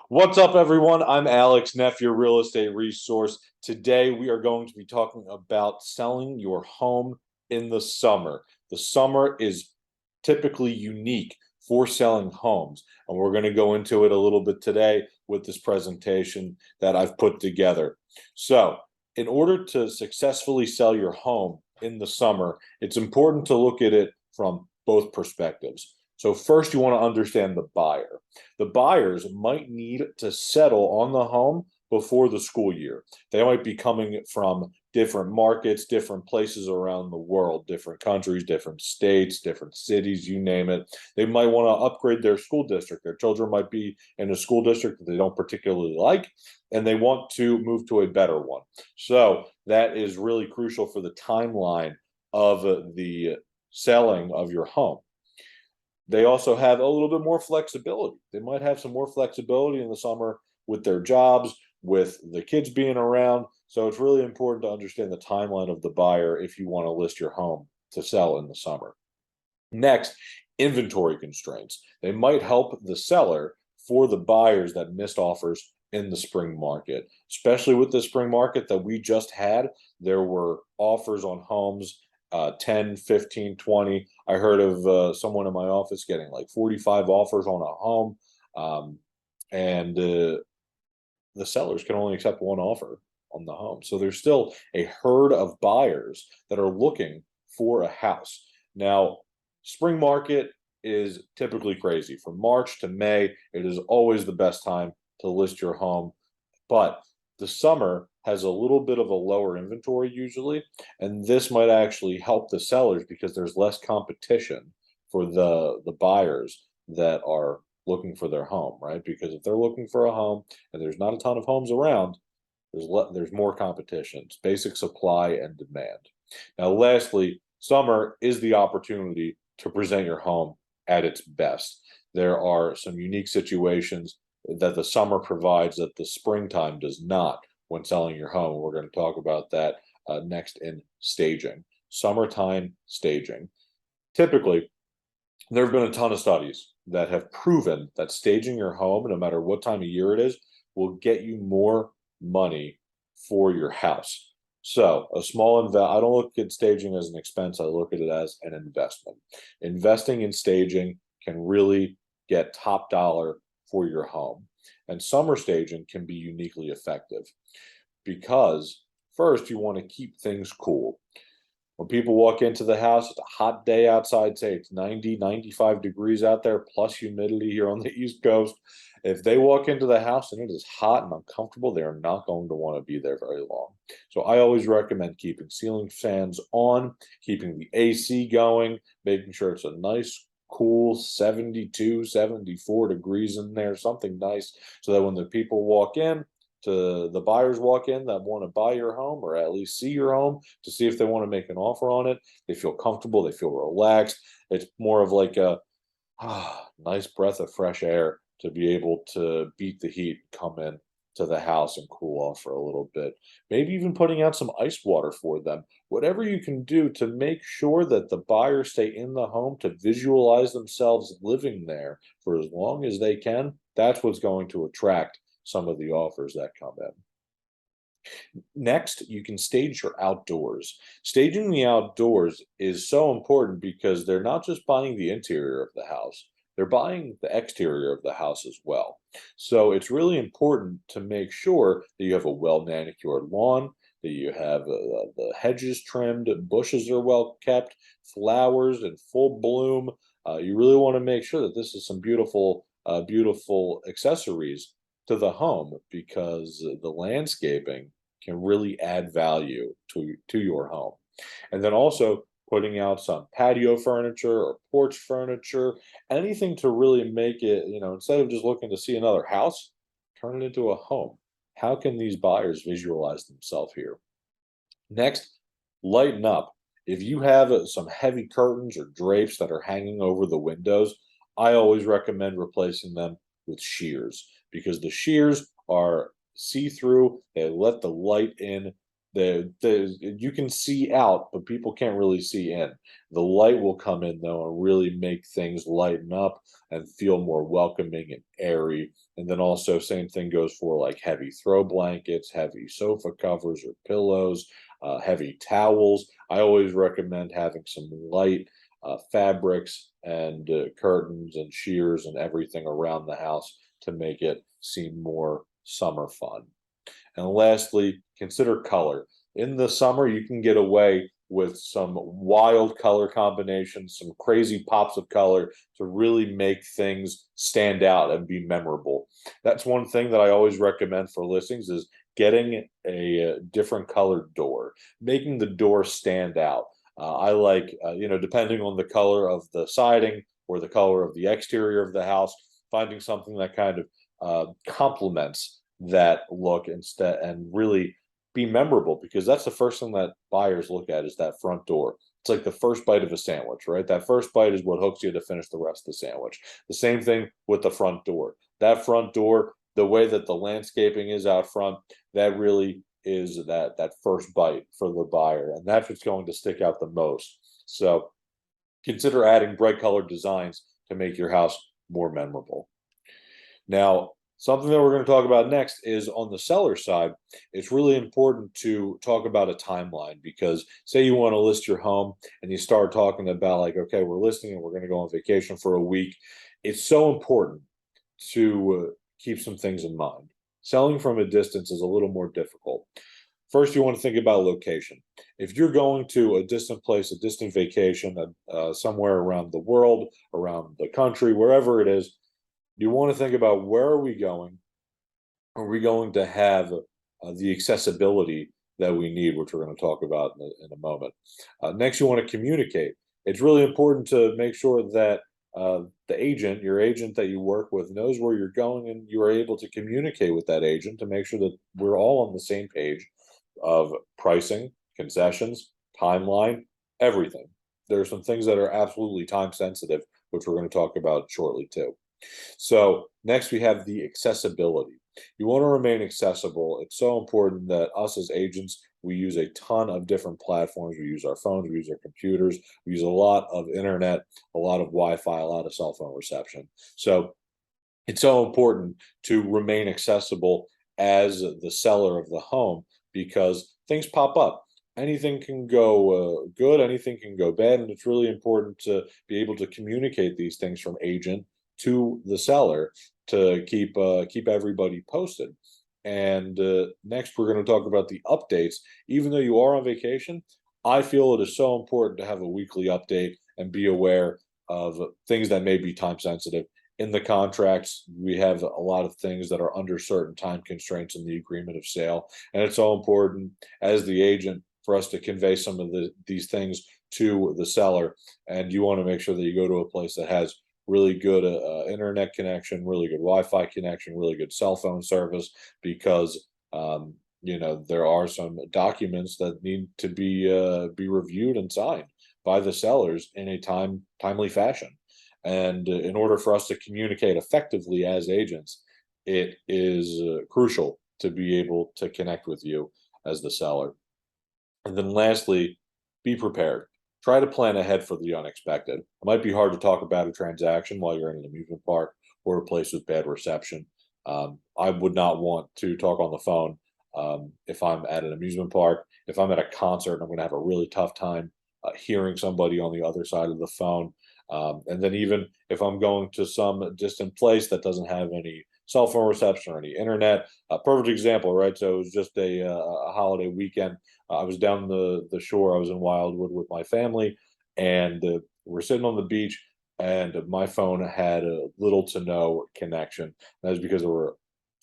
What's up, everyone? I'm Alex Neff, your real estate resource. Today, we are going to be talking about selling your home in the summer. The summer is typically unique for selling homes, and we're going to go into it a little bit today with this presentation that I've put together. So, in order to successfully sell your home in the summer, it's important to look at it from both perspectives. So, first, you want to understand the buyer. The buyers might need to settle on the home before the school year. They might be coming from different markets, different places around the world, different countries, different states, different cities, you name it. They might want to upgrade their school district. Their children might be in a school district that they don't particularly like, and they want to move to a better one. So that is really crucial for the timeline of the selling of your home. They also have a little bit more flexibility. They might have some more flexibility in the summer with their jobs, with the kids being around. So it's really important to understand the timeline of the buyer if you want to list your home to sell in the summer. Next, inventory constraints. They might help the seller for the buyers that missed offers in the spring market, especially with the spring market that we just had. There were offers on homes 10, 15, 20. I heard of someone in my office getting like 45 offers on a home. And the sellers can only accept one offer on the home. So there's still a herd of buyers that are looking for a house. Now, spring market is typically crazy. From March to May, it is always the best time to list your home. But the summer has a little bit of a lower inventory usually, and this might actually help the sellers because there's less competition for the buyers that are looking for their home, right? Because if they're looking for a home and there's not a ton of homes around, there's more competition. It's basic supply and demand. Now, lastly, summer is the opportunity to present your home at its best. There are some unique situations that the summer provides that the springtime does not when selling your home. We're going to talk about that next in staging. Summertime staging. Typically, there have been a ton of studies that have proven that staging your home, no matter what time of year it is, will get you more money for your house. So a small I don't look at staging as an expense. I look at it as an investment. Investing in staging can really get top dollar for your home. And summer staging can be uniquely effective because first you want to keep things cool. When people walk into the house, it's a hot day outside, say it's 90, 95 degrees out there, plus humidity here on the East Coast. If they walk into the house and it is hot and uncomfortable, they are not going to want to be there very long. So I always recommend keeping ceiling fans on, keeping the AC going, making sure it's a nice, cool 72, 74 degrees in there, something nice, so that when the people walk in, the buyers walk in that want to buy your home or at least see your home to see if they want to make an offer on it. They feel comfortable, they feel relaxed. It's more of like a nice breath of fresh air to be able to beat the heat, come in to the house and cool off for a little bit. Maybe even putting out some ice water for them. Whatever you can do to make sure that the buyers stay in the home to visualize themselves living there for as long as they can, that's what's going to attract some of the offers that come in. Next, you can stage your outdoors. Staging the outdoors is so important because they're not just buying the interior of the house, they're buying the exterior of the house as well. So it's really important to make sure that you have a well manicured lawn, that you have the hedges trimmed, bushes are well kept, flowers in full bloom. You really want to make sure that this is some beautiful, beautiful accessories to the home because the landscaping can really add value to your home. And then also putting out some patio furniture or porch furniture, anything to really make it, instead of just looking to see another house, turn it into a home. How can these buyers visualize themselves here? Next, lighten up. If you have some heavy curtains or drapes that are hanging over the windows, I always recommend replacing them with shears because the shears are see through, they let the light in You can see out, but people can't really see in. The light will come in though and really make things lighten up and feel more welcoming and airy. And then also same thing goes for like heavy throw blankets, heavy sofa covers or pillows, heavy towels. I always recommend having some light fabrics and curtains and shears and everything around the house to make it seem more summer fun. And lastly, consider color. In the summer, you can get away with some wild color combinations, some crazy pops of color to really make things stand out and be memorable. That's one thing that I always recommend for listings is getting a different colored door, making the door stand out. I like, depending on the color of the siding or the color of the exterior of the house, finding something that kind of complements that look instead and really be memorable, because that's the first thing that buyers look at is that front door. It's like the first bite of a sandwich, right? That first bite is what hooks you to finish the rest of the sandwich. The same thing with the front door. That front door, the way that the landscaping is out front, that really is that first bite for the buyer, and that's what's going to stick out the most. So consider adding bright colored designs to make your house more memorable. Now, something that we're going to talk about next is on the seller side. It's really important to talk about a timeline, because say you want to list your home and you start talking about like, okay, we're listing and we're going to go on vacation for a week. It's so important to keep some things in mind. Selling from a distance is a little more difficult. First, you want to think about location. If you're going to a distant place, a distant vacation, somewhere around the world, around the country, wherever it is, you want to think about where are we going? Are we going to have the accessibility that we need, which we're going to talk about in a moment. Next, you want to communicate. It's really important to make sure that your agent that you work with, knows where you're going, and you are able to communicate with that agent to make sure that we're all on the same page of pricing, concessions, timeline, everything. There are some things that are absolutely time sensitive, which we're going to talk about shortly too. So next we have the accessibility. You want to remain accessible. It's so important that us as agents, we use a ton of different platforms. We use our phones, we use our computers, we use a lot of internet, a lot of Wi-Fi, a lot of cell phone reception. So it's so important to remain accessible as the seller of the home, because things pop up. Anything can go good, anything can go bad, and it's really important to be able to communicate these things from agent to the seller to keep everybody posted. And next, we're going to talk about the updates. Even though you are on vacation, I feel it is so important to have a weekly update and be aware of things that may be time sensitive. In the contracts, we have a lot of things that are under certain time constraints in the agreement of sale, and it's so important as the agent for us to convey some of these things to the seller. And you want to make sure that you go to a place that has really good internet connection, really good Wi-Fi connection, really good cell phone service, because there are some documents that need to be reviewed and signed by the sellers in a timely fashion. And in order for us to communicate effectively as agents, it is crucial to be able to connect with you as the seller. And then lastly, be prepared. Try to plan ahead for the unexpected. It might be hard to talk about a transaction while you're in an amusement park or a place with bad reception. I would not want to talk on the phone if I'm at an amusement park. If I'm at a concert, I'm going to have a really tough time hearing somebody on the other side of the phone. And then even if I'm going to some distant place that doesn't have any cell phone reception or any internet, a perfect example, right? So it was just a holiday weekend. I was down the shore. I was in Wildwood with my family, and we're sitting on the beach, and my phone had a little to no connection. That was because there were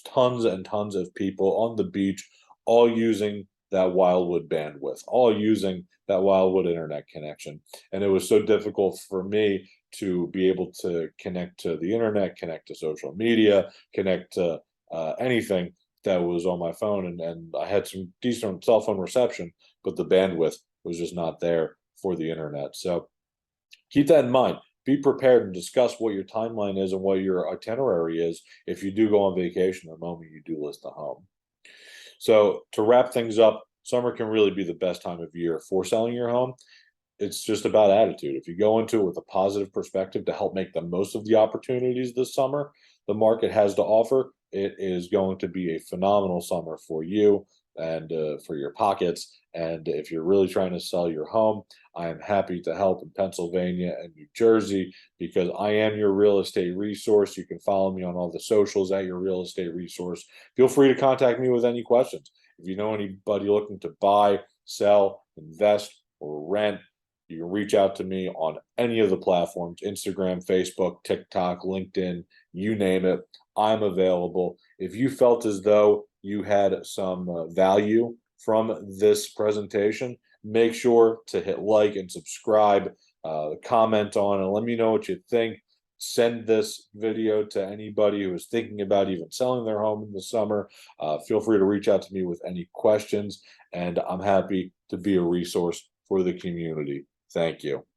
tons and tons of people on the beach, all using that Wildwood bandwidth, all using that Wildwood internet connection. And it was so difficult for me to be able to connect to the internet, connect to social media, connect to anything that was on my phone. And I had some decent cell phone reception, but the bandwidth was just not there for the internet. So keep that in mind. Be prepared and discuss what your timeline is and what your itinerary is if you do go on vacation the moment you do list a home. So to wrap things up, summer can really be the best time of year for selling your home. It's just about attitude. If you go into it with a positive perspective to help make the most of the opportunities this summer the market has to offer, it is going to be a phenomenal summer for you and for your pockets. And if you're really trying to sell your home, I am happy to help in Pennsylvania and New Jersey because I am your real estate resource. You can follow me on all the socials at your real estate resource. Feel free to contact me with any questions. If you know anybody looking to buy, sell, invest, or rent, you can reach out to me on any of the platforms: Instagram, Facebook, TikTok, LinkedIn, you name it. I'm available. If you felt as though you had some value from this presentation, make sure to hit like and subscribe, comment on, and let me know what you think. Send this video to anybody who is thinking about even selling their home in the summer. Feel free to reach out to me with any questions, and I'm happy to be a resource for the community. Thank you.